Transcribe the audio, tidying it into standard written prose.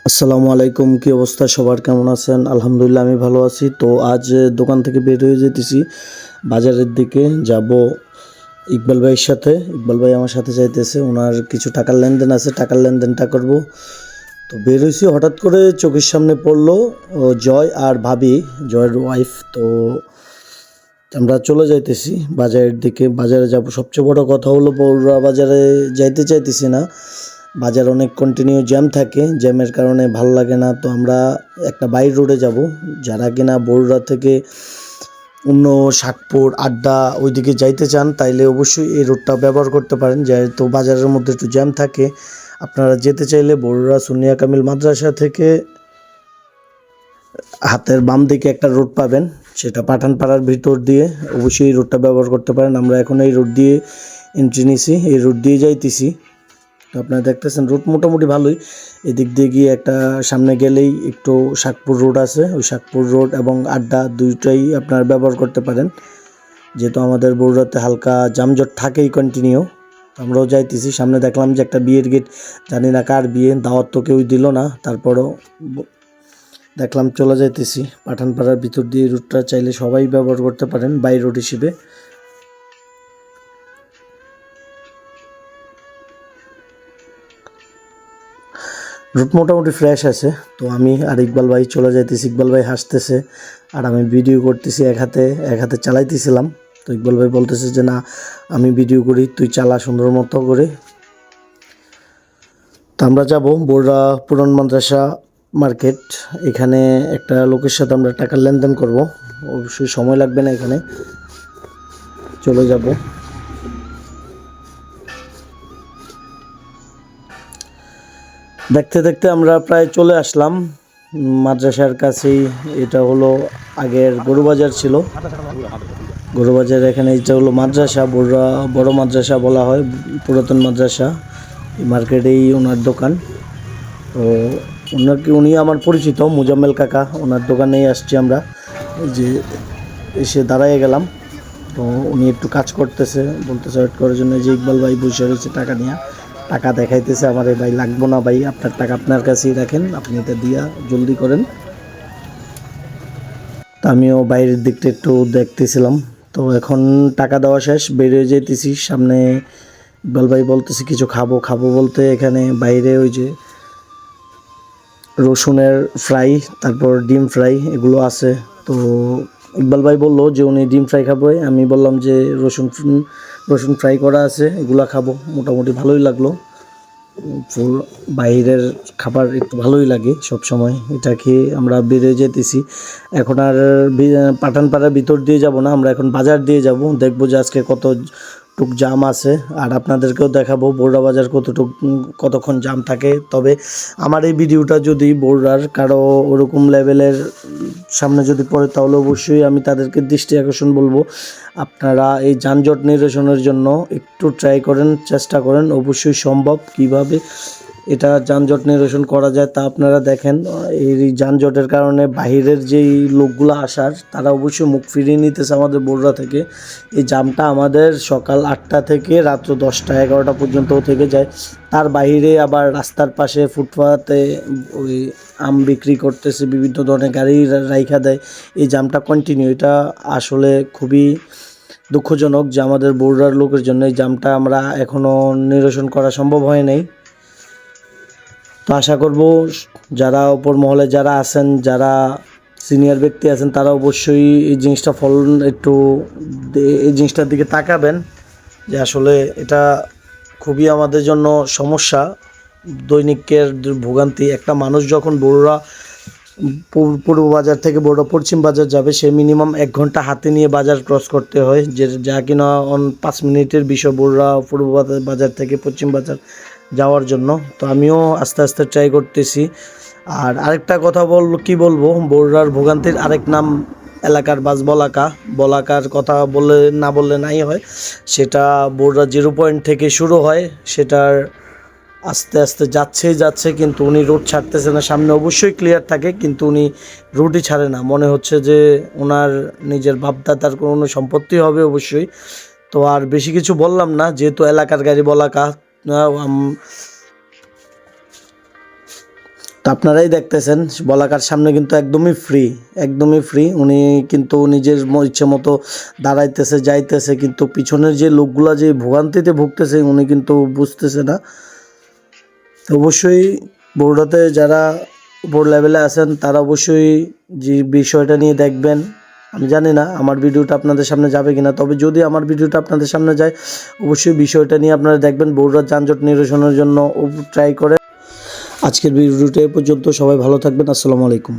আসসালামু আলাইকুম, কি অবস্থা সবার, কেমন আছেন? আলহামদুলিল্লাহ আমি ভালো আছি। তো আজ দোকান থেকে বের হয়ে যেতেছি, বাজারের দিকে যাব ইকবাল ভাইয়ের সাথে। ইকবাল ভাই আমার সাথে যাইতেছে, ওনার কিছু টাকার লেনদেন আছে, টাকার লেনদেনটা করব। তো বের হয়েছি, হঠাৎ করে চোখের সামনে পড়লো জয় আর ভাবি, জয়ের ওয়াইফ। তো আমরা চলে যাইতেছি বাজারের দিকে, বাজারে যাব। সবচেয়ে বড় কথা হলো বড়রা বাজারে যাইতে চাইতেছি না, বাজার অনেক কন্টিনিউ জ্যাম থাকে, জ্যামের কারণে ভালো লাগে না। তো আমরা একটা বাইর রোডে যাব, যারা কিনা বড়ুড়া থেকে অন্য শাকপুর আড্ডা ওইদিকে যাইতে চান তাইলে অবশ্যই এই রোডটা ব্যবহার করতে পারেন, যেহেতু বাজারের মধ্যে একটু জ্যাম থাকে। আপনারা যেতে চাইলে বড়ুড়া সুনিয়া কামিল মাদ্রাসা থেকে হাতের বাম দিকে একটা রোড পাবেন, সেটা পাঠানপাড়ার ভিতর দিয়ে, অবশ্যই এই রোডটা ব্যবহার করতে পারেন। আমরা এখন এই রোড দিয়ে এন্ট্রি নিছি, এই রোড দিয়ে যাইতেছি। তো আপনারা দেখতেছেন রোড মোটামুটি ভালোই। এদিক দিয়ে গিয়ে একটা সামনে গেলেই একটু শাকপুর রোড আছে, ওই শাকপুর রোড এবং আড্ডা দুইটাই আপনারা ব্যবহার করতে পারেন, যেহেতু আমাদের বগুড়াতে হালকা যানজট থাকেই কন্টিনিউ। আমরাও যাইতেছি, সামনে দেখলাম যে একটা বিয়ের গেট, জানি না কার বিয়ে, দাওয়াত তো কেউই দিল না, তারপরও দেখলাম চলে যাইতেছি। পাঠানপাড়ার ভিতর দিয়ে রুটটা চাইলে সবাই ব্যবহার করতে পারেন বাই রোড হিসেবে। রুট মোটামুটি ফ্রেশ আছে। তো আমি আর ইকবাল ভাই চলে যাইতেছি, ইকবাল ভাই হাসতেছে আর আমি ভিডিও করতেছি, এক হাতে চালাইতেছিলাম। তো ইকবাল ভাই বলতেছে যে না, আমি ভিডিও করি, তুই চালা সুন্দর মতো করে। তো আমরা যাব বড়রা পুরান মাদ্রাসা মার্কেট, এখানে একটা লোকের সাথে আমরা টাকার লেনদেন করব, অবশ্যই সময় লাগবে না, এখানে চলে যাব। দেখতে দেখতে আমরা প্রায় চলে আসলাম মাদ্রাসার কাছেই। এটা হলো আগের গরুবাজার ছিল, গরুবাজার, এখানে এটা হলো মাদ্রাসা, বড় মাদ্রাসা বলা হয়, পুরাতন মাদ্রাসা। এই মার্কেটেই ওনার দোকান। তো উনি আমার পরিচিত মুজাম্মেল কাকা, ওনার দোকানেই আসছি আমরা। এই যে এসে দাঁড়ায় গেলাম, তো উনি একটু কাজ করতেছে, বলতেছে ওয়েট করার জন্য। যে ইকবাল ভাই বসে রয়েছে টাকা নিয়ে, টাকা দেখাইতেছে আমারে, ভাই লাগবো না ভাই, আপনার টাকা আপনার কাছেই রাখেন, আপনি এটা দিয়া জলদি করেন। তা আমিও বাইরের দিকটা একটু দেখতেছিলাম। তো এখন টাকা দেওয়া শেষ, বেরিয়ে যেতেছি। সামনে ইকবাল ভাই বলতেছে কিছু খাবো খাবো বলতে, এখানে বাইরে ওই যে রসুনের ফ্রাই, তারপর ডিম ফ্রাই এগুলো আছে। তো ইকবাল ভাই বললো যে উনি ডিম ফ্রাই খাবে, আমি বললাম যে রসুন ফ্রাই করা আছে, এগুলা খাবো। মোটামুটি ভালোই লাগলো, ফুল বাইরের খাবার একটু ভালোই লাগে সব সময়। এটা খেয়ে আমরা বেরিয়ে যেতেছি। এখন আর পাঠানপাড়ার ভিতর দিয়ে যাব না, আমরা এখন বাজার দিয়ে যাব, দেখবো যে আজকে কতটুক জাম আছে, আর আপনাদেরকেও দেখাবো বড়রা বাজার কতক্ষণ জাম থাকে। তবে আমার এই ভিডিওটা যদি বড়রার কারো ওরকম লেভেলের সামনে যদি পড়ে, তাহলে অবশ্যই আমি তাদেরকে দৃষ্টি আকর্ষণ বলবো, আপনারা এই যানজট নিরসনের জন্য একটু ট্রাই করেন, চেষ্টা করেন, অবশ্যই সম্ভব। কিভাবে এটা যানজট নিরসন করা যায় তা আপনারা দেখেন। এই যানজটের কারণে বাহিরের যেই লোকগুলো আসার, তারা অবশ্যই মুখ ফিরিয়ে নিতেছে আমাদের বড়রা থেকে। এই জামটা আমাদের সকাল 8টা থেকে রাত্র 10টা 11টা পর্যন্ত থেকে যায়। তার বাইরে আবার রাস্তার পাশে ফুটপাতে ওই আম বিক্রি করতেছে, বিভিন্ন ধরনের গাড়ি রাইখা দেয়, এই জামটা কন্টিনিউ। এটা আসলে খুবই দুঃখজনক যে আমাদের বড়ুড়ার লোকের জন্য এই জামটা আমরা এখনও নিরসন করা সম্ভব হয় নাই। তো আশা করব যারা উপর মহলে যারা আছেন, যারা সিনিয়র ব্যক্তি আছেন, তারা অবশ্যই এই জিনিসটা একটু এই জিনিসটার দিকে তাকাবেন, যে আসলে এটা খুবই আমাদের জন্য সমস্যা, দৈনিকের ভোগান্তি। একটা মানুষ যখন বড়ুড়া পূর্ব বাজার থেকে বড় পশ্চিম বাজার যাবে, সে মিনিমাম 1 ঘন্টা হাতে নিয়ে বাজার ক্রস করতে হয়, যা কিনা 5 মিনিটের বিষয় বড়ুড়া পূর্ব বাজার থেকে পশ্চিম বাজার যাওয়ার জন্য। তো আমিও আস্তে আস্তে ট্রাই করতেছি। আর আরেকটা কথা কি বলবো, বড়ুড়ার ভোগান্তির আরেক নাম এলাকার বাস বলাকা। বলাকার কথা বললে নাই হয়, সেটা বড়ুড়া 0 পয়েন্ট থেকে শুরু হয়, সেটার আস্তে আস্তে যাচ্ছে, কিন্তু উনি রুট ছাড়তেছে না। সামনে অবশ্যই ক্লিয়ার থাকে, কিন্তু উনি রুটই ছাড়ে না। মনে হচ্ছে যে ওনার নিজের বাপদাদার কোনো সম্পত্তি হবে অবশ্যই। তো আর বেশি কিছু বললাম না, যেহেতু এলাকার গাড়ি বলাকা। তো আপনারাই দেখতেছেন বলাকার সামনে কিন্তু একদমই ফ্রি। উনি কিন্তু নিজের ইচ্ছে মতো দাঁড়াইতেছে যাইতেছে, কিন্তু পিছনের যে লোকগুলা যে ভোগান্তিতে ভুগতেছে উনি কিন্তু বুঝতেছে না। তো অবশ্যই বরুড়াতে যারা উপর লেভেলে আছেন তারা অবশ্যই যে বিষয়টা নিয়ে দেখবেন। আমি জানি না আমার ভিডিওটা আপনাদের সামনে যাবে কিনা, তবে যদি আমার ভিডিওটা আপনাদের সামনে যায় অবশ্যই বিষয়টা নিয়ে আপনারা দেখবেন, বরুড়ার যানজট নিরসনের জন্য ট্রাই করে। আজকের ভিডিওটা এ পর্যন্ত, সবাই ভালো থাকবেন। আসসালামু আলাইকুম।